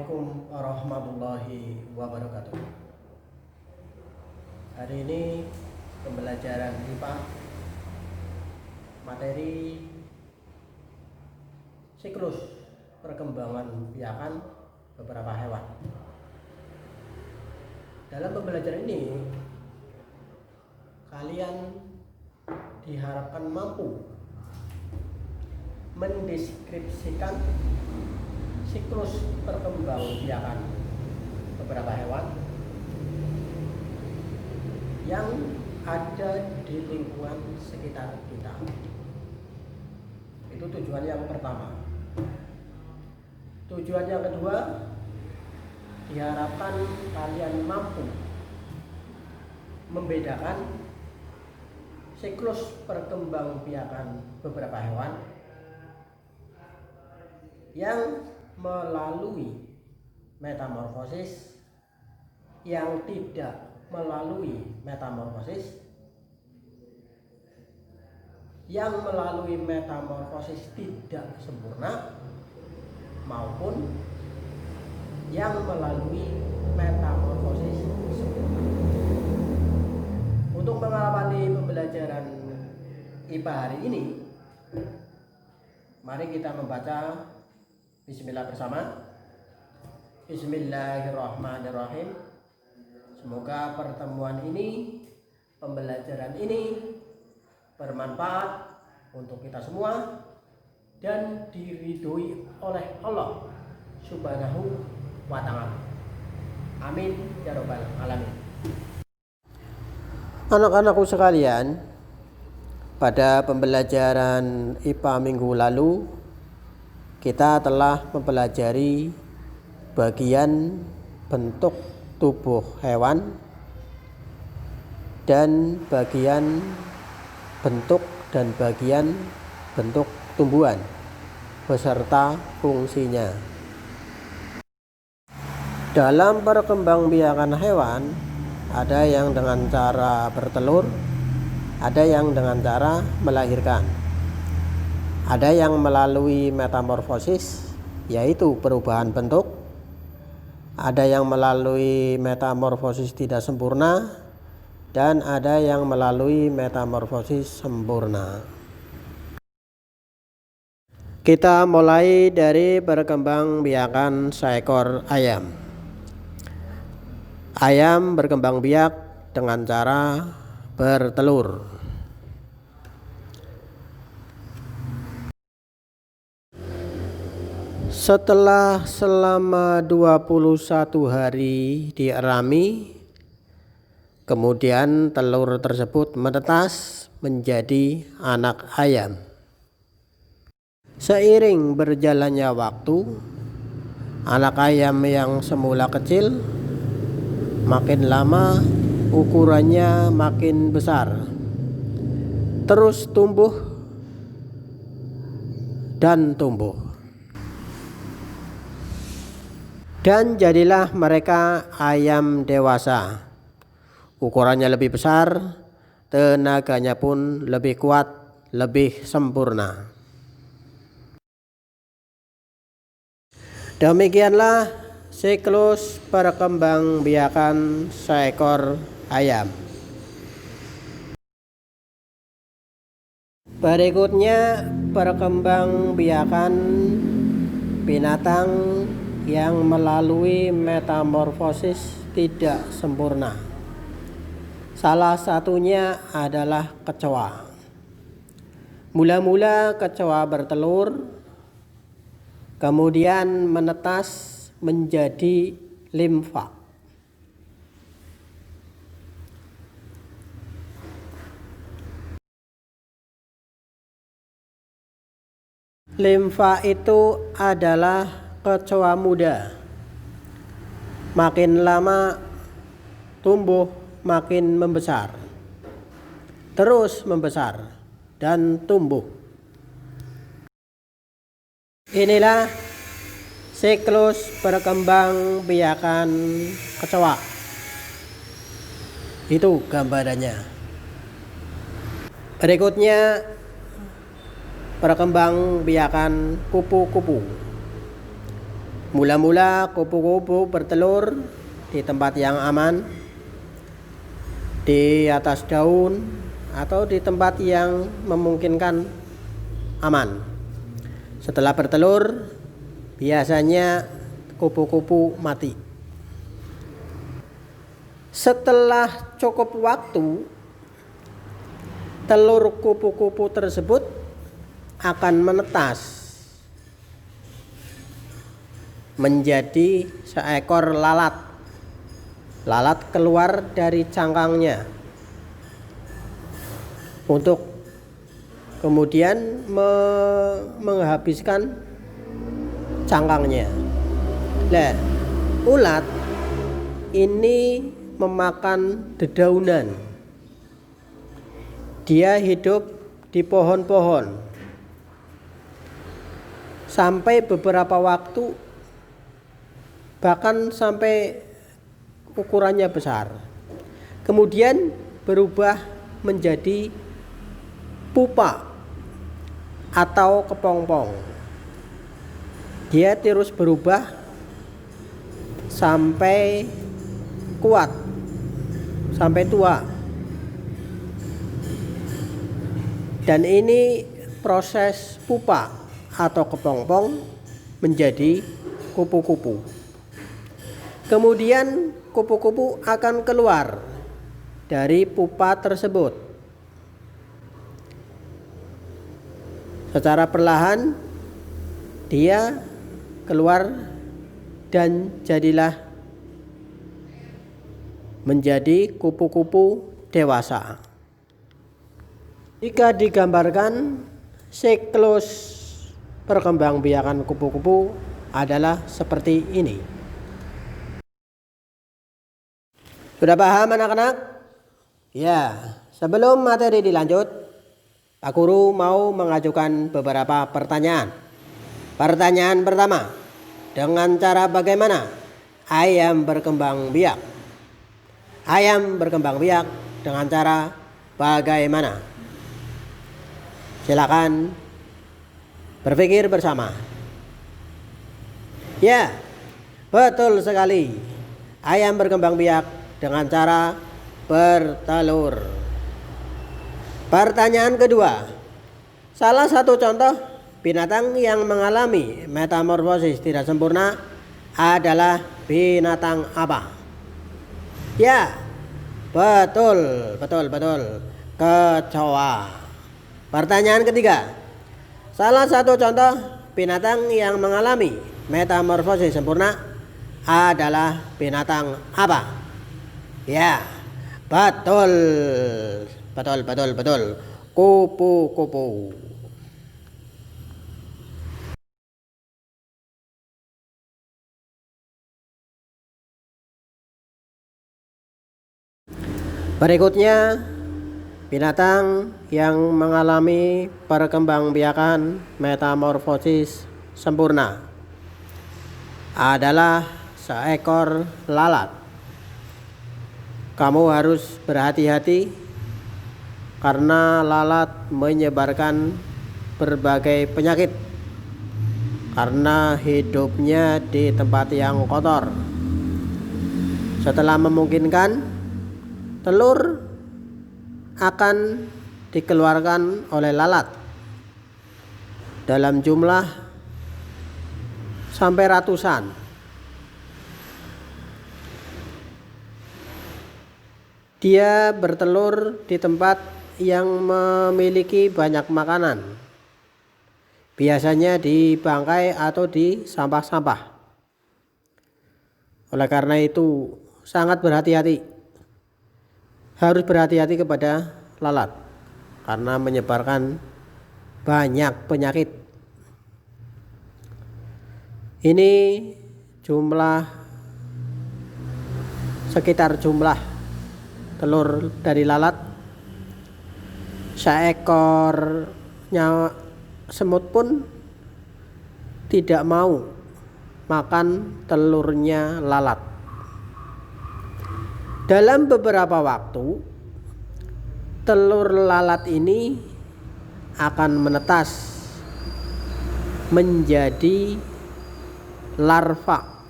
Assalamualaikum warahmatullahi wabarakatuh. Hari ini pembelajaran IPA materi siklus perkembangan biakan beberapa hewan. Dalam pembelajaran ini kalian diharapkan mampu mendeskripsikan siklus perkembangbiakan beberapa hewan yang ada di lingkungan sekitar kita. Itu tujuan yang pertama. Tujuan yang kedua, diharapkan kalian mampu membedakan siklus perkembangbiakan beberapa hewan yang melalui metamorfosis, yang tidak melalui metamorfosis, yang melalui metamorfosis tidak sempurna, maupun yang melalui metamorfosis sempurna. Untuk mengawali pembelajaran IPA hari ini, mari kita membaca Bismillah bersama. Bismillahirrahmanirrahim. Semoga pertemuan ini, pembelajaran ini bermanfaat untuk kita semua dan diridhoi oleh Allah Subhanahu wa ta'ala. Amin ya rabbal alamin. Anak-anakku sekalian, pada pembelajaran IPA minggu lalu kita telah mempelajari bagian bentuk tubuh hewan dan bagian bentuk dan bagian bentuk tumbuhan beserta fungsinya. Dalam perkembangbiakan hewan, ada yang dengan cara bertelur, ada yang dengan cara melahirkan, ada yang melalui metamorfosis, yaitu perubahan bentuk, ada yang melalui metamorfosis tidak sempurna, dan ada yang melalui metamorfosis sempurna. Kita mulai dari perkembangbiakan seekor ayam. Ayam berkembang biak dengan cara bertelur. Setelah selama 21 hari dierami, kemudian telur tersebut menetas menjadi anak ayam. Seiring berjalannya waktu, anak ayam yang semula kecil makin lama ukurannya makin besar, terus tumbuh dan tumbuh. Dan jadilah mereka ayam dewasa. Ukurannya lebih besar, tenaganya pun lebih kuat, lebih sempurna. Demikianlah siklus perkembangbiakan seekor ayam. Berikutnya perkembangbiakan binatang yang melalui metamorfosis tidak sempurna. Salah satunya adalah kecoa. Mula-mula kecoa bertelur, kemudian menetas menjadi limfa. Limfa itu adalah kecoa muda. Makin lama tumbuh makin membesar, terus membesar dan tumbuh. Inilah siklus perkembangbiakan kecoa. Itu gambarannya. Berikutnya perkembangbiakan kupu-kupu. Mula-mula kupu-kupu bertelur di tempat yang aman, di atas daun atau di tempat yang memungkinkan aman. Setelah bertelur, biasanya kupu-kupu mati. Setelah cukup waktu, telur kupu-kupu tersebut akan menetas menjadi seekor lalat. Lalat keluar dari cangkangnya untuk kemudian menghabiskan cangkangnya. Nah, ulat ini memakan dedaunan. Dia hidup di pohon-pohon sampai beberapa waktu, bahkan sampai ukurannya besar. Kemudian berubah menjadi pupa atau kepompong. Dia terus berubah sampai kuat, sampai tua. Dan ini proses pupa atau kepompong menjadi kupu-kupu. Kemudian kupu-kupu akan keluar dari pupa tersebut. Secara perlahan dia keluar dan jadilah menjadi kupu-kupu dewasa. Jika digambarkan, siklus perkembangbiakan kupu-kupu adalah seperti ini. Sudah paham anak-anak? Ya, sebelum materi dilanjut, Pak Guru mau mengajukan beberapa pertanyaan. Pertanyaan pertama, dengan cara bagaimana ayam berkembang biak? Ayam berkembang biak dengan cara bagaimana? Silakan berpikir bersama. Ya, betul sekali. Ayam berkembang biak dengan cara bertelur. Pertanyaan kedua, salah satu contoh binatang yang mengalami metamorfosis tidak sempurna adalah binatang apa? Ya, betul. Kecoa. Pertanyaan ketiga, salah satu contoh binatang yang mengalami metamorfosis sempurna adalah binatang apa? Ya, betul. Kupu-kupu. Berikutnya, binatang yang mengalami perkembangbiakan metamorfosis sempurna adalah seekor lalat. Kamu harus berhati-hati karena lalat menyebarkan berbagai penyakit karena hidupnya di tempat yang kotor. Setelah memungkinkan, telur akan dikeluarkan oleh lalat dalam jumlah sampai ratusan. Dia bertelur di tempat yang memiliki banyak makanan, biasanya di bangkai atau di sampah-sampah. Oleh karena itu, sangat berhati-hati. Harus berhati-hati kepada lalat karena menyebarkan banyak penyakit. Ini sekitar jumlah telur dari lalat. Seekor semut pun tidak mau makan telurnya lalat. Dalam beberapa waktu, telur lalat ini akan menetas menjadi larva,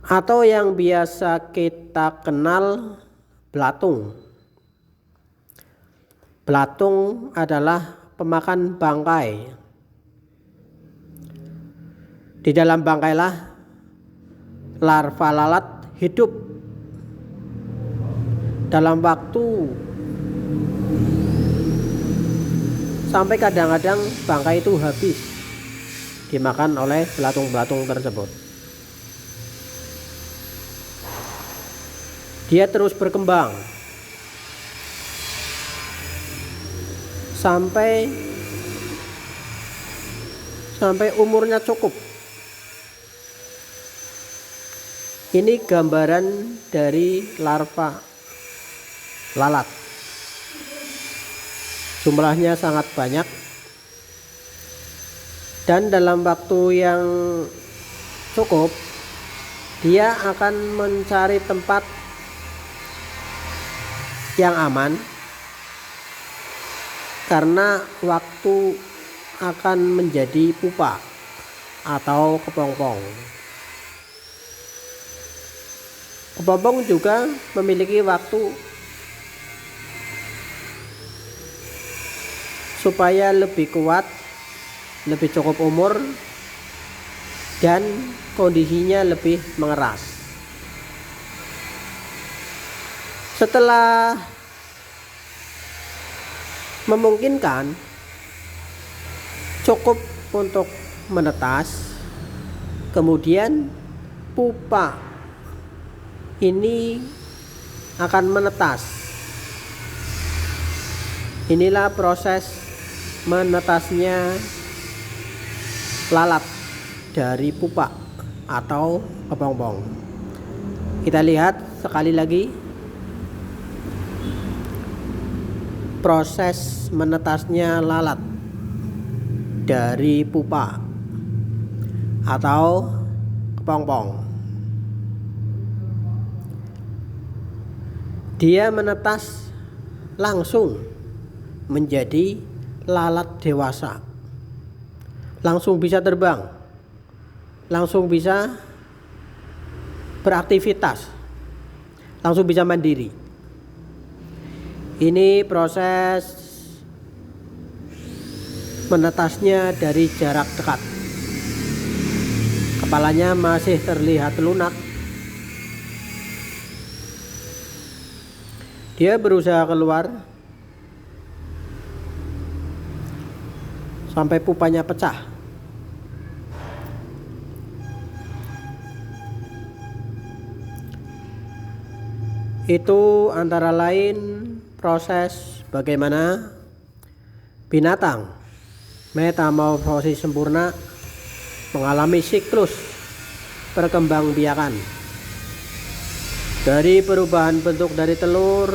atau yang biasa kita kenal belatung. Belatung adalah pemakan bangkai. Di dalam bangkailah larva lalat hidup dalam waktu sampai kadang-kadang bangkai itu habis dimakan oleh belatung-belatung tersebut. Dia terus berkembang sampai umurnya cukup. Ini gambaran dari larva lalat. Jumlahnya sangat banyak dan dalam waktu yang cukup dia akan mencari tempat yang aman, karena waktu akan menjadi pupa atau kepompong. Kepompong juga memiliki waktu supaya lebih kuat, lebih cukup umur, dan kondisinya lebih mengeras. Setelah memungkinkan cukup untuk menetas, kemudian pupa ini akan menetas. Inilah proses menetasnya lalat dari pupa atau kepompong. Kita lihat sekali lagi proses menetasnya lalat dari pupa atau kepompong. Dia menetas langsung menjadi lalat dewasa, langsung bisa terbang, langsung bisa beraktivitas, langsung bisa mandiri. Ini proses menetasnya dari jarak dekat. Kepalanya masih terlihat lunak. Dia berusaha keluar sampai pupanya pecah. Itu antara lain proses bagaimana binatang metamorfosis sempurna mengalami siklus perkembangbiakan. Dari perubahan bentuk dari telur,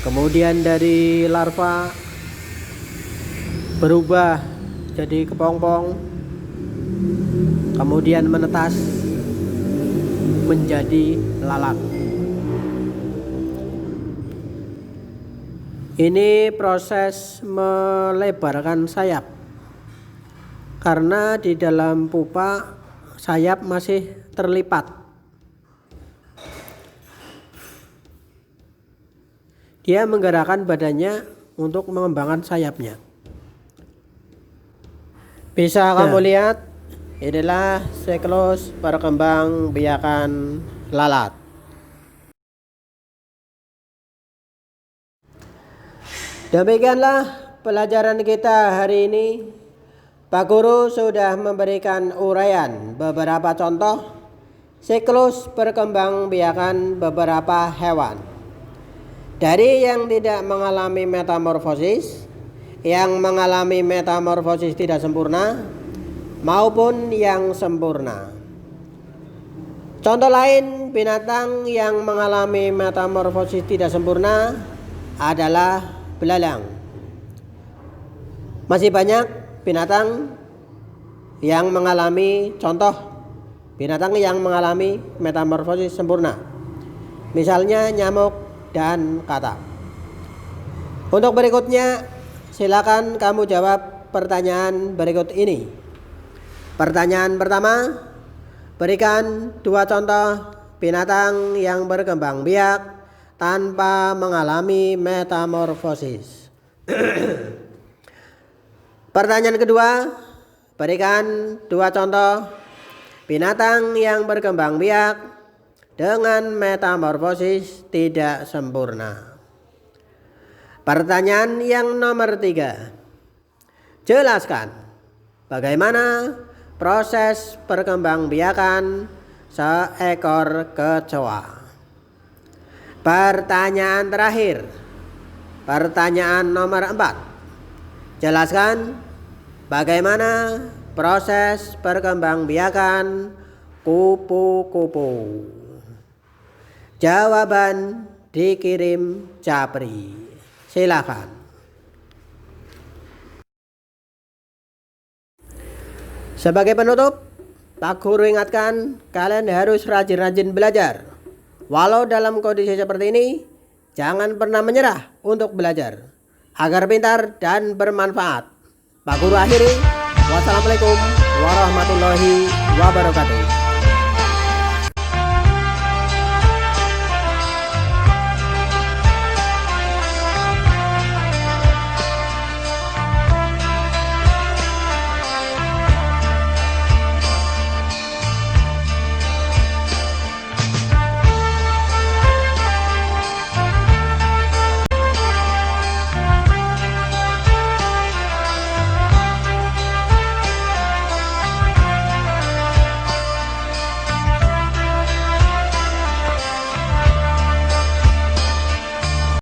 kemudian dari larva berubah jadi kepompong, kemudian menetas menjadi lalat. Ini proses melebarkan sayap, karena di dalam pupa sayap masih terlipat. Dia menggerakkan badannya untuk mengembangkan sayapnya. Bisa kamu lihat, inilah siklus perkembangbiakan lalat. Demikianlah pelajaran kita hari ini. Pak Guru sudah memberikan uraian beberapa contoh siklus perkembangbiakan beberapa hewan. Dari yang tidak mengalami metamorfosis, yang mengalami metamorfosis tidak sempurna, maupun yang sempurna. Contoh lain binatang yang mengalami metamorfosis tidak sempurna adalah belalang. Masih banyak binatang yang mengalami binatang yang mengalami metamorfosis sempurna. Misalnya nyamuk dan katak. Untuk berikutnya silakan kamu jawab menjawab pertanyaan berikut ini. Pertanyaan pertama, berikan 2 contoh binatang yang berkembang biak tanpa mengalami metamorfosis. Pertanyaan kedua, berikan 2 contoh binatang yang berkembang biak dengan metamorfosis tidak sempurna. Pertanyaan yang nomor 3, jelaskan bagaimana proses perkembangbiakan seekor kecoa. Pertanyaan terakhir, pertanyaan nomor 4, jelaskan bagaimana proses perkembangbiakan kupu-kupu. Jawaban dikirim Japri. Silakan. Sebagai penutup, Pak Guru ingatkan kalian harus rajin-rajin belajar. Walau dalam kondisi seperti ini, jangan pernah menyerah untuk belajar agar pintar dan bermanfaat. Pak Guru akhiri. Wassalamualaikum warahmatullahi wabarakatuh.